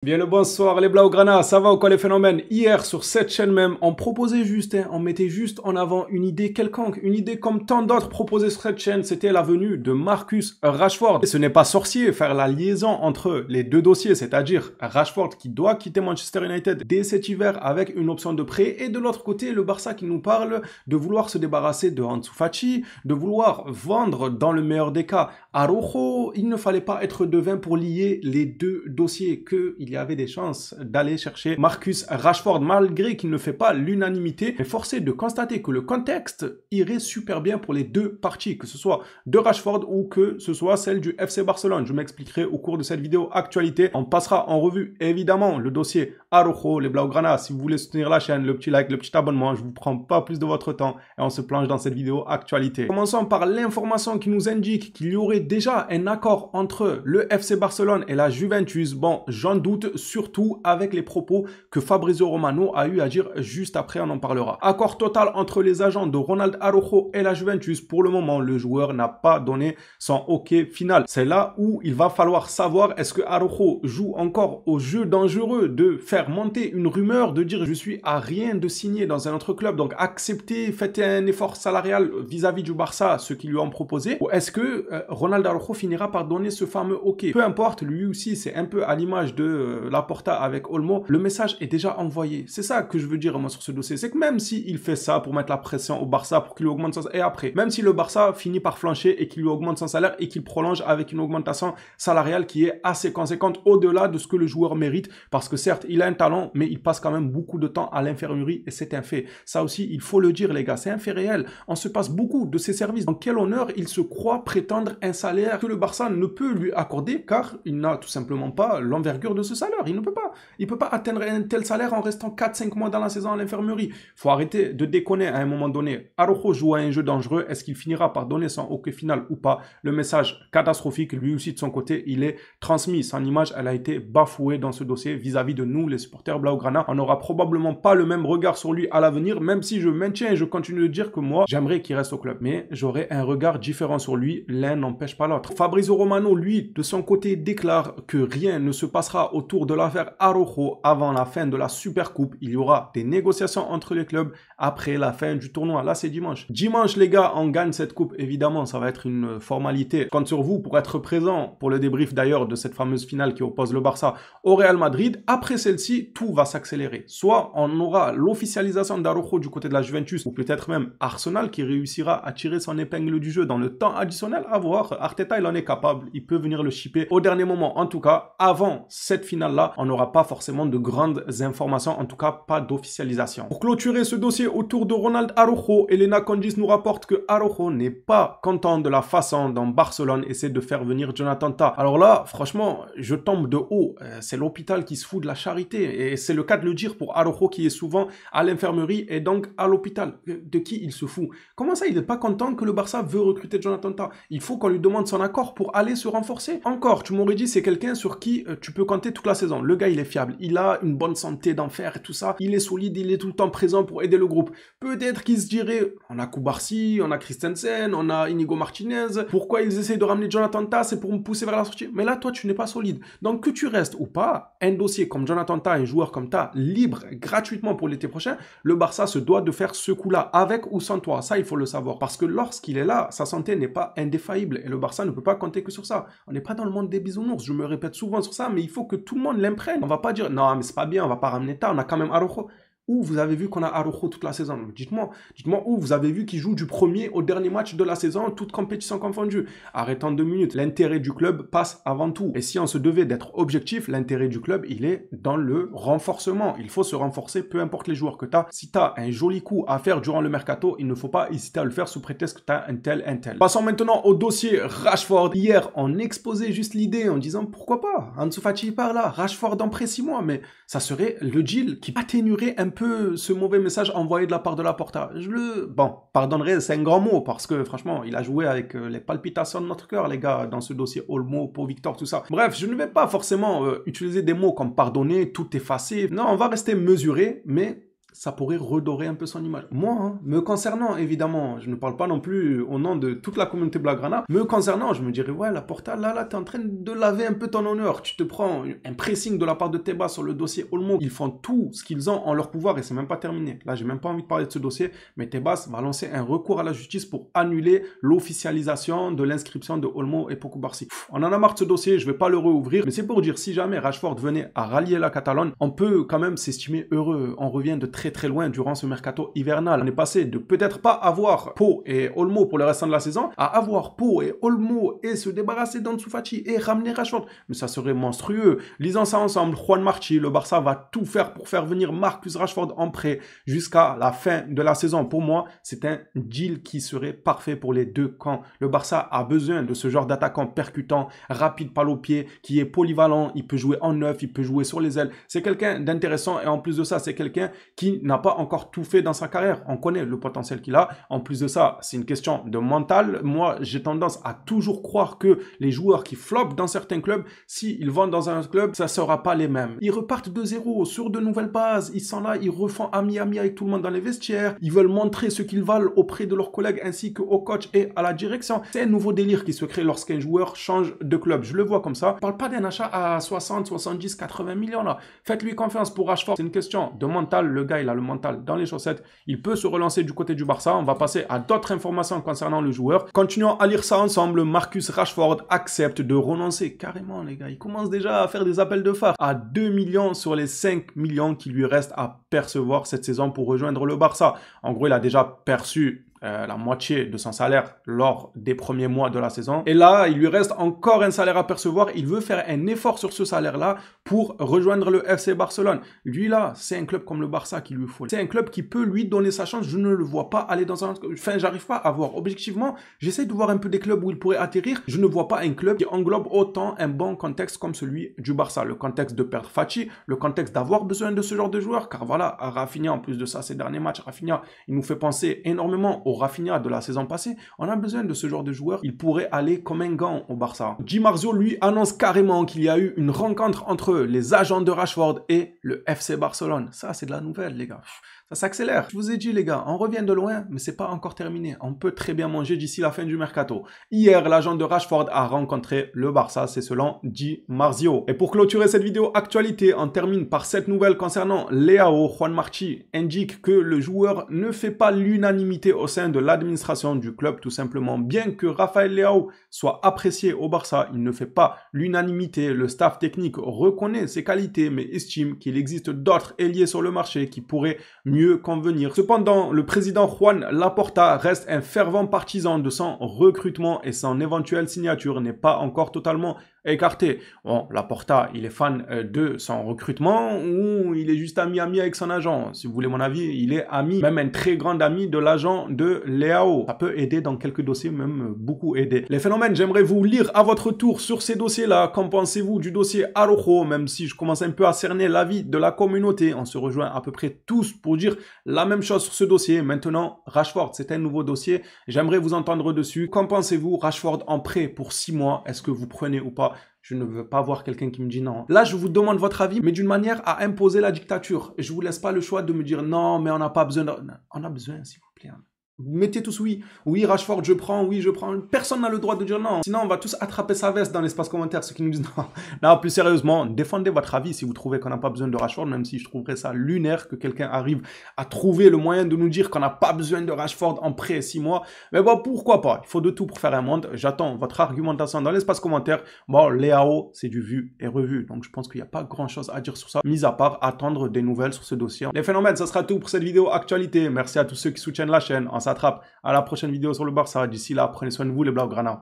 Bien le bonsoir les Blaugrana, ça va ou quoi les phénomènes? Hier sur cette chaîne même, on proposait juste, on mettait juste en avant une idée quelconque, une idée comme tant d'autres proposées sur cette chaîne, c'était la venue de Marcus Rashford. Et ce n'est pas sorcier faire la liaison entre les deux dossiers, c'est-à-dire Rashford qui doit quitter Manchester United dès cet hiver avec une option de prêt, et de l'autre côté le Barça qui nous parle de vouloir se débarrasser de Ansu Fati, de vouloir vendre dans le meilleur des cas Araujo. Il ne fallait pas être devin pour lier les deux dossiers, qu'il y avait des chances d'aller chercher Marcus Rashford malgré qu'il ne fait pas l'unanimité, mais force est de constater que le contexte irait super bien pour les deux parties, que ce soit de Rashford ou que ce soit celle du FC Barcelone. Je m'expliquerai au cours de cette vidéo actualité. On passera en revue évidemment le dossier Araujo, les Blaugrana. Si vous voulez soutenir la chaîne, le petit like, le petit abonnement, je vous prends pas plus de votre temps et on se plonge dans cette vidéo actualité. Commençons par l'information qui nous indique qu'il y aurait déjà un accord entre le FC Barcelone et la Juventus. Bon, j'en doute, surtout avec les propos que Fabrizio Romano a eu à dire juste après, on en parlera. Accord total entre les agents de Ronald Araujo et la Juventus. Pour le moment, le joueur n'a pas donné son OK final. C'est là où il va falloir savoir est-ce que Araujo joue encore au jeu dangereux de faire monter une rumeur, de dire je suis à rien de signer dans un autre club, donc acceptez, faites un effort salarial vis-à-vis du Barça, ce qu'ils lui ont proposé, ou est-ce que Ronald Araujo finira par donner ce fameux OK? Peu importe, lui aussi c'est un peu à l'image de Laporta avec Olmo, le message est déjà envoyé. C'est ça que je veux dire moi sur ce dossier, c'est que même s'il fait ça pour mettre la pression au Barça, pour qu'il lui augmente son salaire, et après, même si le Barça finit par flancher et qu'il lui augmente son salaire et qu'il prolonge avec une augmentation salariale qui est assez conséquente au-delà de ce que le joueur mérite, parce que certes, il a un talent, mais il passe quand même beaucoup de temps à l'infirmerie et c'est un fait. Ça aussi, il faut le dire les gars, c'est un fait réel. On se passe beaucoup de ses services. Dans quel honneur il se croit prétendre un salaire que le Barça ne peut lui accorder car il n'a tout simplement pas l'envergure de ce salaire. Il ne peut pas. Il peut pas atteindre un tel salaire en restant 4-5 mois dans la saison à l'infirmerie. Faut arrêter de déconner à un moment donné. Araujo joue à un jeu dangereux. Est-ce qu'il finira par donner son OK final ou pas? Le message catastrophique, lui aussi de son côté, il est transmis. Son image, elle a été bafouée dans ce dossier vis-à-vis de nous, les supporters Blaugrana. On n'aura probablement pas le même regard sur lui à l'avenir, même si je maintiens et je continue de dire que moi, j'aimerais qu'il reste au club. Mais j'aurais un regard différent sur lui. L'un n'empêche pas l'autre. Fabrizio Romano, lui, de son côté, déclare que rien ne se passera autour de l'affaire Araujo avant la fin de la Supercoupe. Il y aura des négociations entre les clubs après la fin du tournoi. Là, c'est dimanche. Dimanche, les gars, on gagne cette coupe. Évidemment, ça va être une formalité. Je compte sur vous pour être présent pour le débrief d'ailleurs de cette fameuse finale qui oppose le Barça au Real Madrid. Après celle-ci, tout va s'accélérer. Soit on aura l'officialisation d'Araujo du côté de la Juventus, ou peut-être même Arsenal qui réussira à tirer son épingle du jeu dans le temps additionnel. À voir. Arteta, il en est capable. Il peut venir le shipper au dernier moment. En tout cas, avant cette finale-là, on n'aura pas forcément de grandes informations, en tout cas pas d'officialisation. Pour clôturer ce dossier autour de Ronald Araujo, Elena Condis nous rapporte que Araujo n'est pas content de la façon dont Barcelone essaie de faire venir Jonathan Tah. Alors là, franchement, je tombe de haut. C'est l'hôpital qui se fout de la charité. Et c'est le cas de le dire pour Araujo qui est souvent à l'infirmerie et donc à l'hôpital. De qui il se fout? Comment ça, il n'est pas content que le Barça veut recruter Jonathan Tah? Il faut qu'on lui demande son accord pour aller se renforcer. Encore, tu m'aurais dit c'est quelqu'un sur qui tu peux compter toute la saison. Le gars, il est fiable. Il a une bonne santé d'enfer et tout ça. Il est solide, il est tout le temps présent pour aider le groupe. Peut-être qu'il se dirait, on a Koubarsi, on a Christensen, on a Inigo Martinez. Pourquoi ils essaient de ramener Jonathan Tah? C'est pour me pousser vers la sortie. Mais là, toi, tu n'es pas solide. Donc, que tu restes ou pas, un dossier comme Jonathan Tah, un joueur comme Tah, libre gratuitement pour l'été prochain, le Barça se doit de faire ce coup-là, avec ou sans toi. Ça, il faut le savoir. Parce que lorsqu'il est là, sa santé n'est pas indéfaillible. Et le Barça ne peut pas compter que sur ça. On n'est pas dans le monde des bisounours. Je me répète souvent sur ça, mais il faut que tout le monde l'imprègne. On va pas dire, non, mais c'est pas bien, on va pas ramener Tah, on a quand même Araujo. Où vous avez vu qu'on a Araujo toute la saison? Dites-moi où vous avez vu qu'il joue du premier au dernier match de la saison, toute compétition confondue. Arrêtons 2 minutes. L'intérêt du club passe avant tout. Et si on se devait d'être objectif, l'intérêt du club, il est dans le renforcement. Il faut se renforcer, peu importe les joueurs que tu as. Si tu as un joli coup à faire durant le mercato, il ne faut pas hésiter à le faire sous prétexte que tu as un tel. Passons maintenant au dossier Rashford. Hier, on exposait juste l'idée en disant pourquoi pas. Ansu Fati par là, Rashford en prêt 6 mois, mais ça serait le deal qui atténuerait un peu ce mauvais message envoyé de la part de Laporta. Bon, pardonnerai, c'est un grand mot, parce que franchement, il a joué avec les palpitations de notre cœur, les gars, dans ce dossier Olmo, Pau Victor, tout ça. Bref, je ne vais pas forcément utiliser des mots comme pardonner, tout effacer. Non, on va rester mesuré, mais ça pourrait redorer un peu son image. Moi, hein, me concernant, évidemment, je ne parle pas non plus au nom de toute la communauté Blaugrana, me concernant, je me dirais, ouais, Laporta, là, t'es en train de laver un peu ton honneur. Tu te prends un pressing de la part de Tebas sur le dossier Olmo. Ils font tout ce qu'ils ont en leur pouvoir et c'est même pas terminé. Là, j'ai même pas envie de parler de ce dossier, mais Tebas va lancer un recours à la justice pour annuler l'officialisation de l'inscription de Olmo et Poko Barsi. On en a marre de ce dossier, je vais pas le rouvrir, mais c'est pour dire, si jamais Rashford venait à rallier la Catalogne, on peut quand même s'estimer heureux. On revient de très loin durant ce mercato hivernal. On est passé de peut-être pas avoir Pau et Olmo pour le restant de la saison à avoir Pau et Olmo et se débarrasser d'Ansu Fati et ramener Rashford. Mais ça serait monstrueux. Lisant ça ensemble, Juan Marchi, le Barça va tout faire pour faire venir Marcus Rashford en prêt jusqu'à la fin de la saison. Pour moi, c'est un deal qui serait parfait pour les deux camps. Le Barça a besoin de ce genre d'attaquant percutant, rapide, balle au pied, qui est polyvalent. Il peut jouer en neuf, il peut jouer sur les ailes. C'est quelqu'un d'intéressant et en plus de ça, c'est quelqu'un qui n'a pas encore tout fait dans sa carrière. On connaît le potentiel qu'il a. En plus de ça, c'est une question de mental. Moi, j'ai tendance à toujours croire que les joueurs qui flopent dans certains clubs, s'ils vont dans un club, ça ne sera pas les mêmes. Ils repartent de zéro, sur de nouvelles bases. Ils sont là, ils refont ami avec tout le monde dans les vestiaires. Ils veulent montrer ce qu'ils valent auprès de leurs collègues ainsi qu'au coach et à la direction. C'est un nouveau délire qui se crée lorsqu'un joueur change de club. Je le vois comme ça. Je parle pas d'un achat à 60, 70, 80 millions là. Faites-lui confiance pour Rashford. C'est une question de mental. Le gars, il a le mental dans les chaussettes. Il peut se relancer du côté du Barça. On va passer à d'autres informations concernant le joueur. Continuons à lire ça ensemble. Marcus Rashford accepte de renoncer. Carrément, les gars. Il commence déjà à faire des appels de phare. À 2 millions sur les 5 millions qui lui restent à percevoir cette saison pour rejoindre le Barça. En gros, il a déjà perçu la moitié de son salaire lors des premiers mois de la saison. Et là, il lui reste encore un salaire à percevoir. Il veut faire un effort sur ce salaire-là pour rejoindre le FC Barcelone. Lui, là, c'est un club comme le Barça qui lui faut. C'est un club qui peut lui donner sa chance. Je ne le vois pas aller dans un... Enfin, j'arrive pas à voir. Objectivement, j'essaie de voir un peu des clubs où il pourrait atterrir. Je ne vois pas un club qui englobe autant un bon contexte comme celui du Barça. Le contexte de perdre Fati, le contexte d'avoir besoin de ce genre de joueur. Car voilà, Rafinha, en plus de ça, ces derniers matchs, Rafinha, il nous fait penser énormément au Rafinha de la saison passée. On a besoin de ce genre de joueur. Il pourrait aller comme un gant au Barça. Di Marzio, lui, annonce carrément qu'il y a eu une rencontre entre les agents de Rashford et le FC Barcelone. Ça, c'est de la nouvelle, les gars. Ça s'accélère. Je vous ai dit, les gars, on revient de loin, mais c'est pas encore terminé. On peut très bien manger d'ici la fin du mercato. Hier, l'agent de Rashford a rencontré le Barça, c'est selon Di Marzio. Et pour clôturer cette vidéo actualité, on termine par cette nouvelle concernant Leao. Juan Marchi indique que le joueur ne fait pas l'unanimité au sein de l'administration du club, tout simplement. Bien que Rafael Leao soit apprécié au Barça, il ne fait pas l'unanimité. Le staff technique reconnaît ses qualités, mais estime qu'il existe d'autres ailiers sur le marché qui pourraient mieux convenir. Cependant, le président Juan Laporta reste un fervent partisan de son recrutement et son éventuelle signature n'est pas encore totalement écarté. Bon, Laporta, il est fan de son recrutement ou il est juste ami avec son agent. Si vous voulez mon avis, il est ami, même un très grand ami de l'agent de Leao. Ça peut aider dans quelques dossiers, même beaucoup aider. Les phénomènes, j'aimerais vous lire à votre tour sur ces dossiers-là. Qu'en pensez-vous du dossier Araujo? Même si je commence un peu à cerner l'avis de la communauté, on se rejoint à peu près tous pour dire la même chose sur ce dossier. Maintenant, Rashford, c'est un nouveau dossier. J'aimerais vous entendre dessus. Qu'en pensez-vous? Rashford en prêt pour 6 mois, est-ce que vous prenez ou pas? Je ne veux pas voir quelqu'un qui me dit non. Là, je vous demande votre avis, mais d'une manière à imposer la dictature. Et je vous laisse pas le choix de me dire non, mais on n'a pas besoin de... On a besoin, s'il vous plaît. Mettez tous oui. Oui, Rashford, je prends. Oui, je prends. Personne n'a le droit de dire non. Sinon, on va tous attraper sa veste dans l'espace commentaire, ceux qui nous disent non. Non, plus sérieusement, défendez votre avis si vous trouvez qu'on n'a pas besoin de Rashford, même si je trouverais ça lunaire que quelqu'un arrive à trouver le moyen de nous dire qu'on n'a pas besoin de Rashford en prêt 6 mois. Mais bon, pourquoi pas? Il faut de tout pour faire un monde. J'attends votre argumentation dans l'espace commentaire. Bon, Leao, c'est du vu et revu. Donc, je pense qu'il n'y a pas grand-chose à dire sur ça, mis à part attendre des nouvelles sur ce dossier. Les phénomènes, ça sera tout pour cette vidéo actualité. Merci à tous ceux qui soutiennent la chaîne. On s'attrape à la prochaine vidéo sur le Barça. D'ici là, prenez soin de vous les Blaugrana.